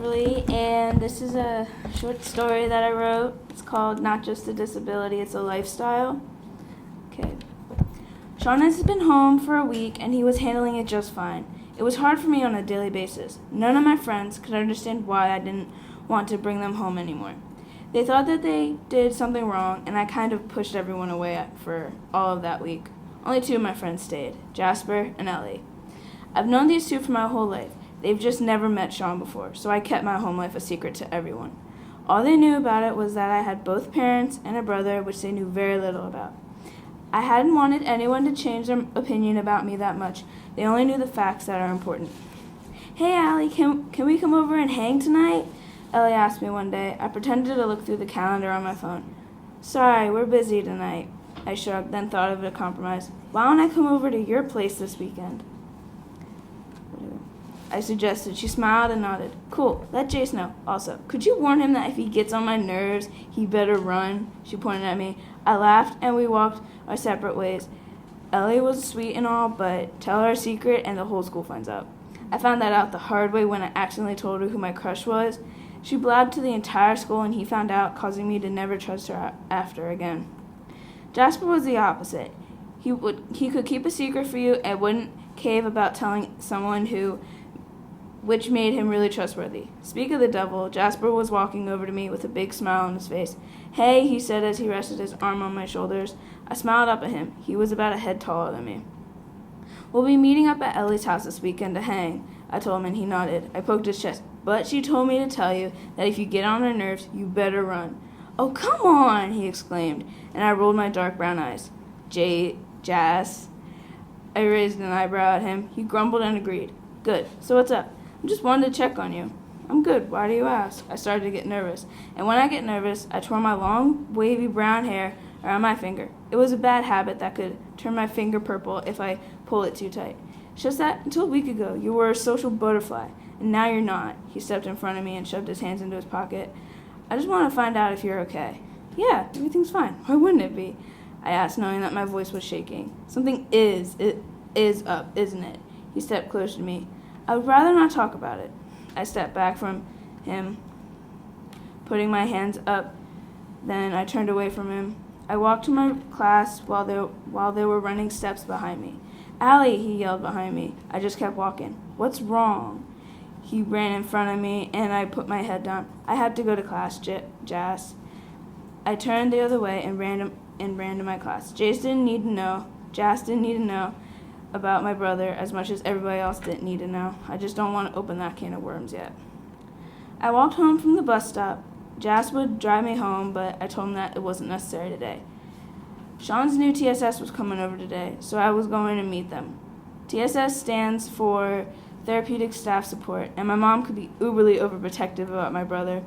Beverly, and this is a short story that I wrote. It's called Not Just a Disability, It's a Lifestyle. Okay. Sean has been home for a week, and he was handling it just fine. It was hard for me on a daily basis. None of my friends could understand why I didn't want to bring them home anymore. They thought that they did something wrong, and I kind of pushed everyone away for all of that week. Only two of my friends stayed, Jasper and Ellie. I've known these two for my whole life. They've just never met Sean before, so I kept my home life a secret to everyone. All they knew about it was that I had both parents and a brother, which they knew very little about. I hadn't wanted anyone to change their opinion about me that much. They only knew the facts that are important. "Hey, Allie, can we come over and hang tonight?" Ellie asked me one day. I pretended to look through the calendar on my phone. "Sorry, we're busy tonight." I shrugged, then thought of a compromise. "Why don't I come over to your place this weekend?" I suggested. She smiled and nodded. "Cool, let Jace know. Also, could you warn him that if he gets on my nerves, he better run?" She pointed at me. I laughed, and we walked our separate ways. Ellie was sweet and all, but tell her a secret and the whole school finds out. I found that out the hard way when I accidentally told her who my crush was. She blabbed to the entire school, and he found out, causing me to never trust her after again. Jasper was the opposite. He could keep a secret for you and wouldn't cave about telling someone which made him really trustworthy. Speak of the devil, Jasper was walking over to me with a big smile on his face. "Hey," he said as he rested his arm on my shoulders. I smiled up at him. He was about a head taller than me. "We'll be meeting up at Ellie's house this weekend to hang," I told him, and he nodded. I poked his chest. "But she told me to tell you that if you get on her nerves, you better run." "Oh, come on," he exclaimed, and I rolled my dark brown eyes. "Jas." I raised an eyebrow at him. He grumbled and agreed. "Good. So what's up?" "I just wanted to check on you." "I'm good. Why do you ask?" I started to get nervous, and when I get nervous, I tore my long, wavy brown hair around my finger. It was a bad habit that could turn my finger purple if I pull it too tight. "It's just that until a week ago, you were a social butterfly, and now you're not." He stepped in front of me and shoved his hands into his pocket. "I just want to find out if you're okay." "Yeah, everything's fine. Why wouldn't it be?" I asked, knowing that my voice was shaking. "Something is up, isn't it?" He stepped closer to me. "I would rather not talk about it." I stepped back from him, putting my hands up. Then I turned away from him. I walked to my class while they were running steps behind me. "Allie," he yelled behind me. I just kept walking. "What's wrong?" He ran in front of me, and I put my head down. "I have to go to class, Jas." I turned the other way and ran to my class. Jas didn't need to know about my brother as much as everybody else didn't need to know. I just don't want to open that can of worms yet. I walked home from the bus stop. Jas would drive me home, but I told him that it wasn't necessary today. Sean's new TSS was coming over today, so I was going to meet them. TSS stands for Therapeutic Staff Support, and my mom could be uberly overprotective about my brother.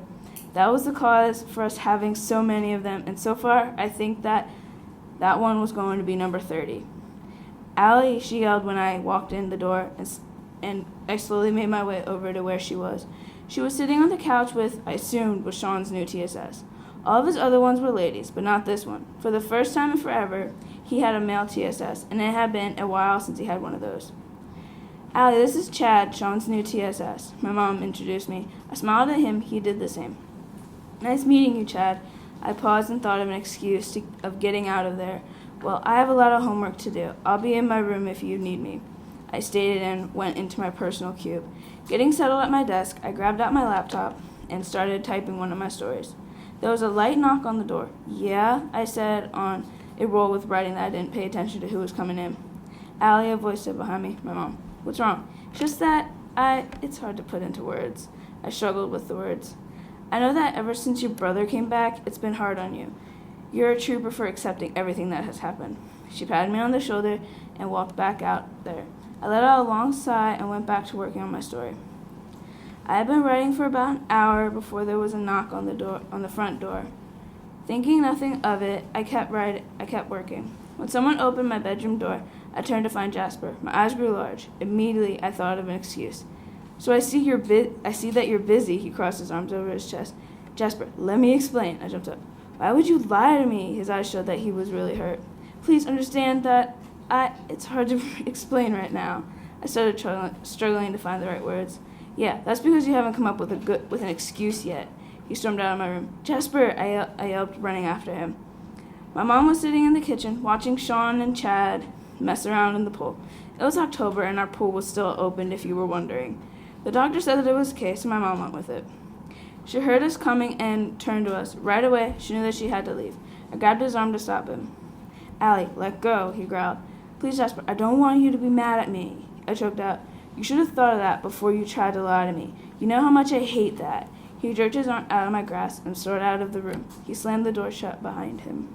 That was the cause for us having so many of them, and so far, I think that one was going to be number 30. "Allie," she yelled when I walked in the door, and I slowly made my way over to where she was. She was sitting on the couch with, I assumed, was Sean's new TSS. All of his other ones were ladies, but not this one. For the first time in forever, he had a male TSS, and it had been a while since he had one of those. "Allie, this is Chad, Sean's new TSS." My mom introduced me. I smiled at him. He did the same. "Nice meeting you, Chad." I paused and thought of an excuse of getting out of there. "Well, I have a lot of homework to do. I'll be in my room if you need me." I stated and went into my personal cube. Getting settled at my desk, I grabbed out my laptop and started typing one of my stories. There was a light knock on the door. "Yeah," I said on a roll with writing that I didn't pay attention to who was coming in. "Allie," a voice said behind me. My mom. "What's wrong?" "Just that it's hard to put into words." I struggled with the words. "I know that ever since your brother came back, it's been hard on you. You're a trooper for accepting everything that has happened." She patted me on the shoulder and walked back out there. I let out a long sigh and went back to working on my story. I had been writing for about an hour before there was a knock on the front door. Thinking nothing of it, I kept working. When someone opened my bedroom door, I turned to find Jasper. My eyes grew large. Immediately, I thought of an excuse. "So I see that you're busy." He crossed his arms over his chest. "Jasper, let me explain." I jumped up. "Why would you lie to me?" His eyes showed that he was really hurt. "Please understand that it's hard to explain right now." I started struggling to find the right words. Yeah, that's because you haven't come up with an excuse yet. He stormed out of my room. Jasper, I yelped, running after him. My mom was sitting in the kitchen, watching Sean and Chad mess around in the pool. It was October, and our pool was still open, if you were wondering. The doctor said that it was okay, so my mom went with it. She heard us coming and turned to us. Right away, she knew that she had to leave. I grabbed his arm to stop him. Allie, let go, he growled. Please, Jasper, I don't want you to be mad at me, I choked out. You should have thought of that before you tried to lie to me. You know how much I hate that. He jerked his arm out of my grasp and strode out of the room. He slammed the door shut behind him.